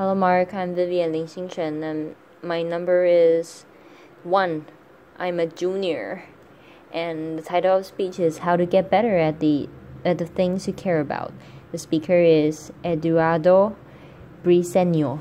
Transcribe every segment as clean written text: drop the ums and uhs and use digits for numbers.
Hello, Mark. I'm Vivian Lin Xingchen, and my number is 1. I'm a junior, and the title of speech is How to Get Better at the Things You Care About. The speaker is Eduardo, Briceño.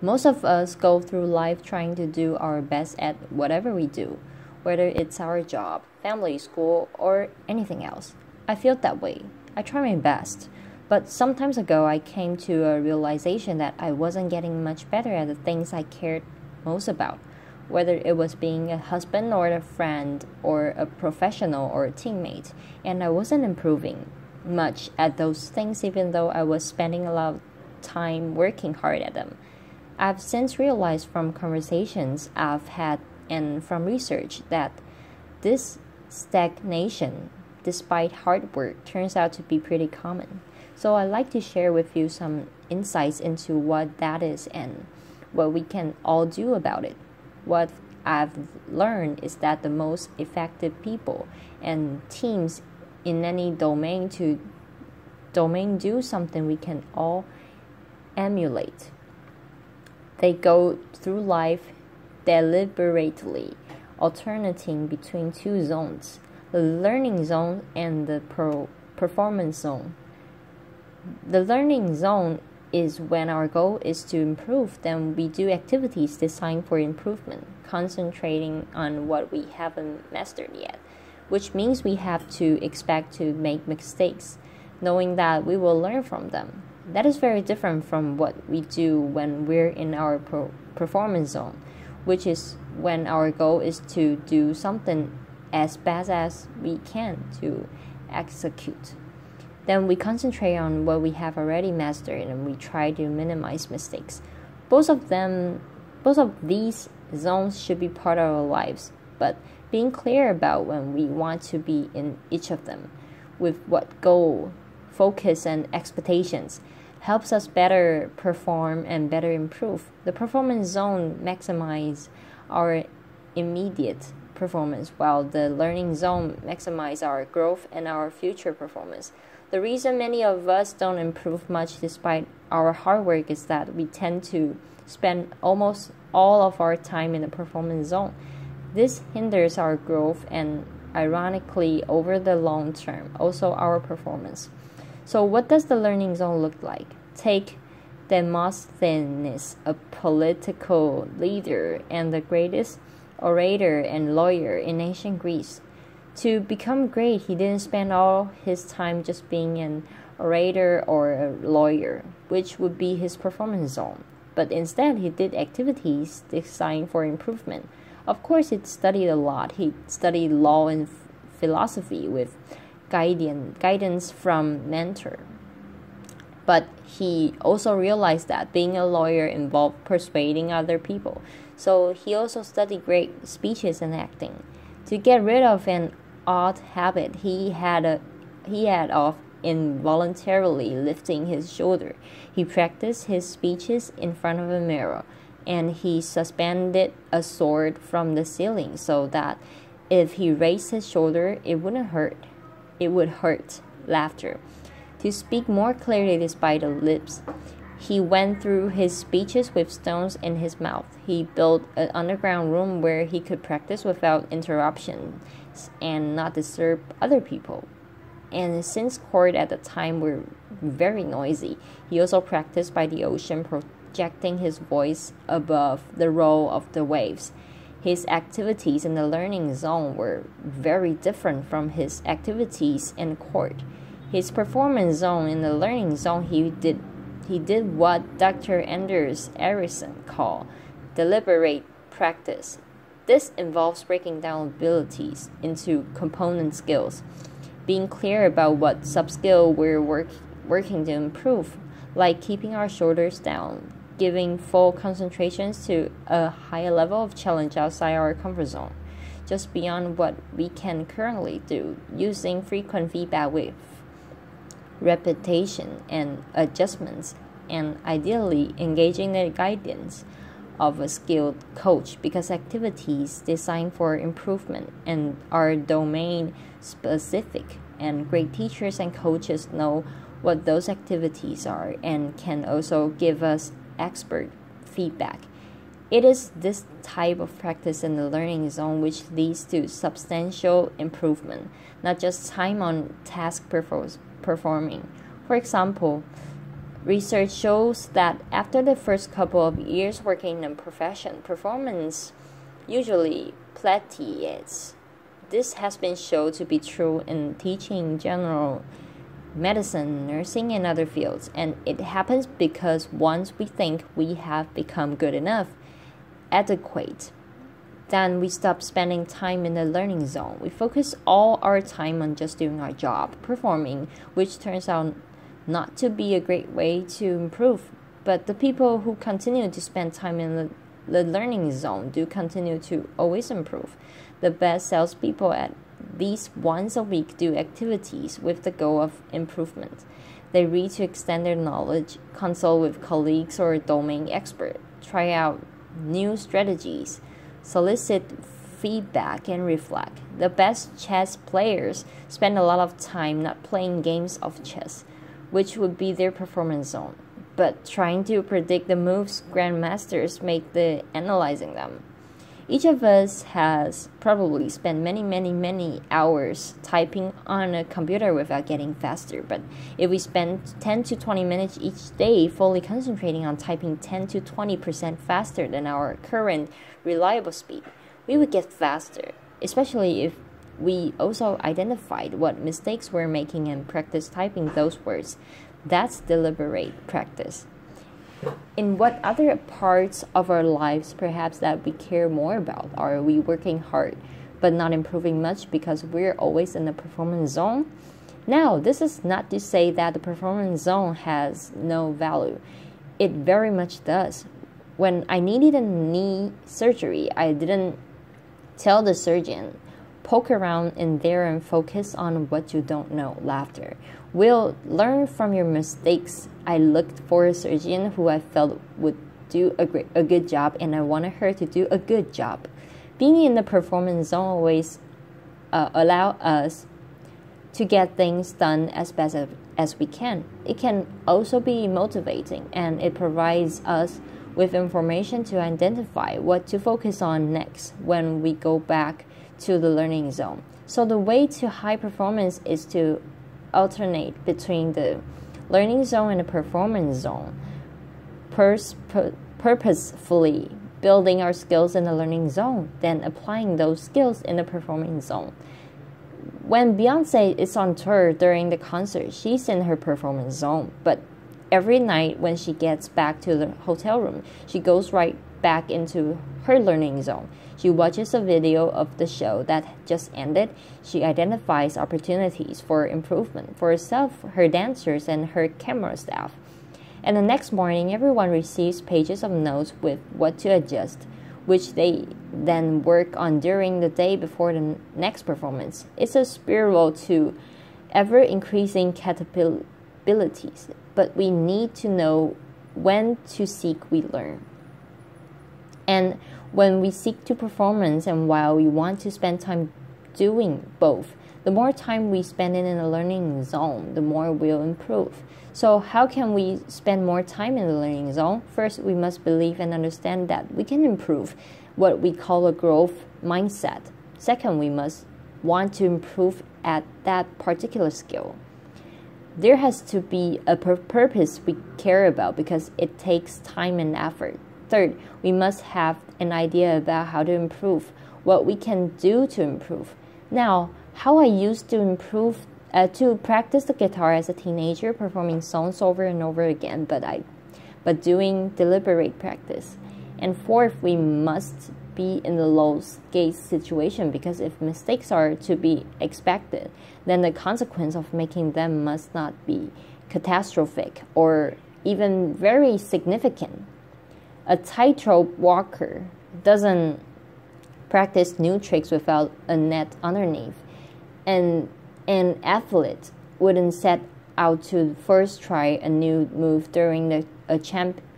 Most of us go through life trying to do our best at whatever we do, whether it's our job, family, school, or anything else. I feel that way. I try my best. But some time ago, I came to a realization that I wasn't getting much better at the things I cared most about, whether it was being a husband or a friend or a professional or a teammate, and I wasn't improving much at those things even though I was spending a lot of time working hard at them. I've since realized from conversations I've had and from research that this stagnation, despite hard work, turns out to be pretty common. So I'd like to share with you some insights into what that is and what we can all do about it. What I've learned is that the most effective people and teams in any domain do something we can all emulate. They go through life deliberately, alternating between two zones, the learning zone and the performance zone. The learning zone is when our goal is to improve, then we do activities designed for improvement, concentrating on what we haven't mastered yet, which means we have to expect to make mistakes, knowing that we will learn from them. That is very different from what we do when we're in our performance zone, which is when our goal is to do something as best as we can to execute. Then we concentrate on what we have already mastered and we try to minimize mistakes. Both of these zones should be part of our lives, but being clear about when we want to be in each of them, with what goal, focus, and expectations, helps us better perform and better improve. The performance zone maximizes our immediate performance, while the learning zone maximizes our growth and our future performance. The reason many of us don't improve much despite our hard work is that we tend to spend almost all of our time in the performance zone. This hinders our growth and, ironically, over the long term, also our performance. So what does the learning zone look like? Take Demosthenes, a political leader and the greatest orator and lawyer in ancient Greece. To become great, he didn't spend all his time just being an orator or a lawyer, which would be his performance zone. But instead, he did activities designed for improvement. Of course, he studied a lot. He studied law and philosophy with guidance from mentor. But he also realized that being a lawyer involved persuading other people. So he also studied great speeches and acting. To get rid of an odd habit he had of involuntarily lifting his shoulder, he practiced his speeches in front of a mirror, and he suspended a sword from the ceiling so that if he raised his shoulder, it wouldn't hurt. It would hurt. Laughter. To speak more clearly despite the lips, he went through his speeches with stones in his mouth. He built an underground room where he could practice without interruptions and not disturb other people. And since court at the time were very noisy, he also practiced by the ocean, projecting his voice above the roll of the waves. His activities in the learning zone were very different from his activities in court. His performance zone in the learning zone, he did what Dr. Anders Ericsson called deliberate practice. This involves breaking down abilities into component skills, being clear about what sub-skill we're working to improve, like keeping our shoulders down, giving full concentrations to a higher level of challenge outside our comfort zone, just beyond what we can currently do, using frequent feedback with repetition and adjustments, and ideally engaging the guidance of a skilled coach, because activities designed for improvement and are domain specific, and great teachers and coaches know what those activities are and can also give us expert feedback. It is this type of practice in the learning zone which leads to substantial improvement, not just time on task performing. For example, research shows that after the first couple of years working in a profession, performance usually plateaus. This has been shown to be true in teaching general medicine, nursing, and other fields, and it happens because once we think we have become good enough, adequate, then we stop spending time in the learning zone. We focus all our time on just doing our job, performing, which turns out not to be a great way to improve. But the people who continue to spend time in the learning zone do continue to always improve. The best salespeople at least once a week do activities with the goal of improvement. They read to extend their knowledge, consult with colleagues or domain experts, try out new strategies, solicit feedback, and reflect. The best chess players spend a lot of time not playing games of chess, which would be their performance zone, but trying to predict the moves grandmasters make the analyzing them. Each of us has probably spent many hours typing on a computer without getting faster. But if we spend 10 to 20 minutes each day fully concentrating on typing 10 to 20% faster than our current reliable speed, we would get faster, especially if we also identified what mistakes we're making and practice typing those words. That's deliberate practice. In what other parts of our lives perhaps that we care more about? Are we working hard but not improving much because we're always in the performance zone? Now, this is not to say that the performance zone has no value. It very much does. When I needed a knee surgery, I didn't tell the surgeon, poke around in there and focus on what you don't know. Laughter. We'll learn from your mistakes. I looked for a surgeon who I felt would do a good job, and I wanted her to do a good job. Being in the performance zone always allow us to get things done as best as we can. It can also be motivating, and it provides us with information to identify what to focus on next when we go back to the learning zone. So the way to high performance is to alternate between the learning zone and the performance zone, purposefully building our skills in the learning zone, then applying those skills in the performance zone. When Beyonce is on tour during the concert, she's in her performance zone, but every night when she gets back to the hotel room, she goes right back into her learning zone. She watches a video of the show that just ended. She identifies opportunities for improvement for herself, her dancers, and her camera staff. And the next morning, everyone receives pages of notes with what to adjust, which they then work on during the day before the next performance. It's a spiral to ever-increasing capabilities, but we need to know when to seek we learn. And when we seek to performance and while we want to spend time doing both, the more time we spend in a learning zone, the more we'll improve. So how can we spend more time in the learning zone? First, we must believe and understand that we can improve, what we call a growth mindset. Second, we must want to improve at that particular skill. There has to be a purpose we care about because it takes time and effort. Third, we must have an idea about how to improve, what we can do to improve. Now, how I used to practice the guitar as a teenager, performing songs over and over again, but doing deliberate practice. And fourth, we must be in the low-scale situation because if mistakes are to be expected, then the consequence of making them must not be catastrophic or even very significant. A tightrope walker doesn't practice new tricks without a net underneath, and an athlete wouldn't set out to first try a new move during a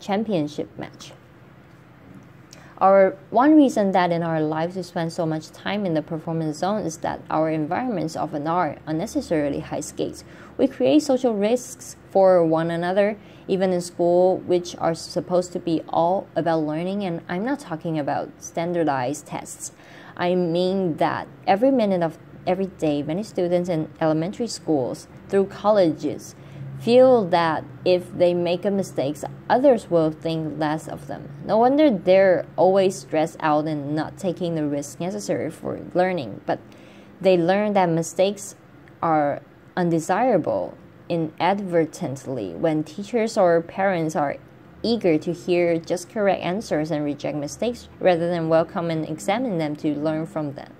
championship match. One reason that in our lives we spend so much time in the performance zone is that our environments often are unnecessarily high stakes. We create social risks for one another, even in school, which are supposed to be all about learning. And I'm not talking about standardized tests. I mean that every minute of every day, many students in elementary schools through colleges feel that if they make a mistake, others will think less of them. No wonder they're always stressed out and not taking the risk necessary for learning. But they learn that mistakes are undesirable inadvertently when teachers or parents are eager to hear just correct answers and reject mistakes rather than welcome and examine them to learn from them.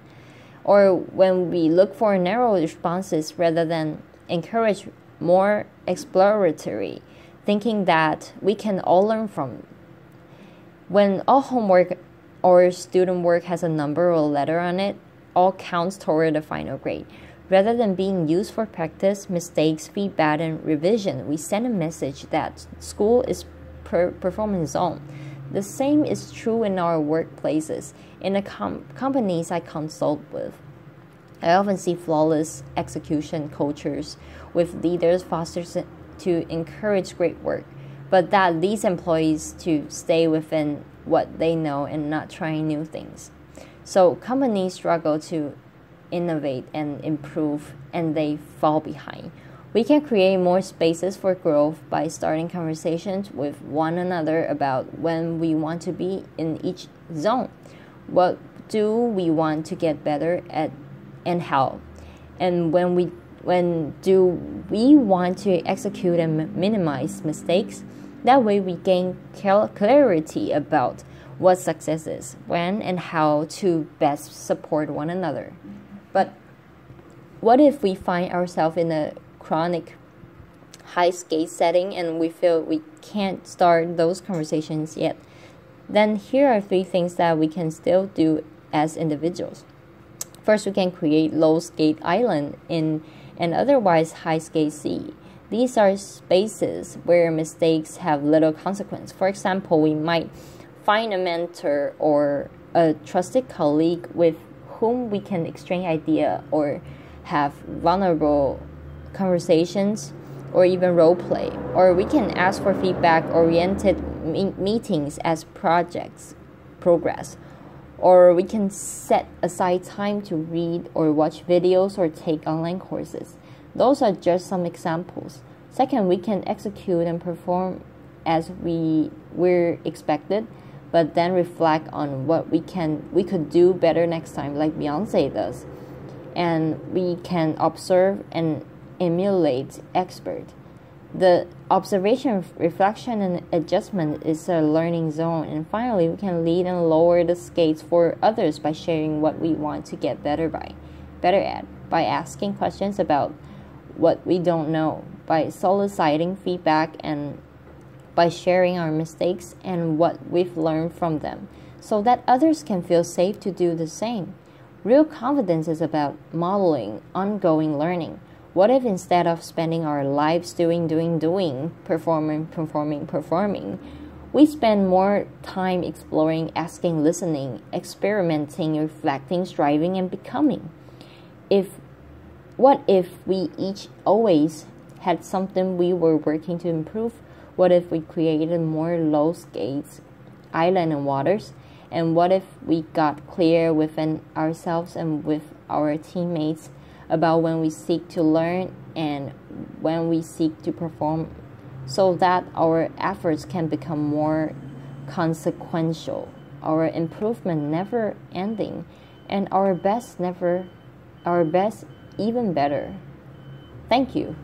Or when we look for narrow responses rather than encourage more exploratory, thinking that we can all learn from. When all homework or student work has a number or a letter on it, all counts toward the final grade. Rather than being used for practice, mistakes, feedback, and revision, we send a message that school is performance zone. The same is true in our workplaces. In the companies I consult with, I often see flawless execution cultures with leaders fostered to encourage great work, but that leads employees to stay within what they know and not trying new things. So companies struggle to innovate and improve, and they fall behind. We can create more spaces for growth by starting conversations with one another about when we want to be in each zone. What do we want to get better at and how? And when do we want to execute and minimize mistakes? That way we gain clarity about what success is, when and how to best support one another. But what if we find ourselves in a chronic high skate setting and we feel we can't start those conversations yet? Then here are 3 things that we can still do as individuals. First, we can create low skate island in an otherwise high skate sea. These are spaces where mistakes have little consequence. For example, we might find a mentor or a trusted colleague with whom we can exchange idea or have vulnerable conversations or even role play. Or we can ask for feedback-oriented meetings as projects progress. Or we can set aside time to read or watch videos or take online courses. Those are just some examples. Second, we can execute and perform as we're expected, but then reflect on what we could do better next time, like Beyonce does. And we can observe and emulate expert. The observation, reflection, and adjustment is a learning zone. And finally, we can lead and lower the skates for others by sharing what we want to get better at, by asking questions about what we don't know, by soliciting feedback, and by sharing our mistakes and what we've learned from them, so that others can feel safe to do the same. Real confidence is about modeling ongoing learning. What if instead of spending our lives doing, performing, we spend more time exploring, asking, listening, experimenting, reflecting, striving, and becoming? What if we each always had something we were working to improve? What if we created more low skates, island and waters? And what if we got clear within ourselves and with our teammates about when we seek to learn and when we seek to perform, so that our efforts can become more consequential, our improvement never ending, and our best even better. Thank you.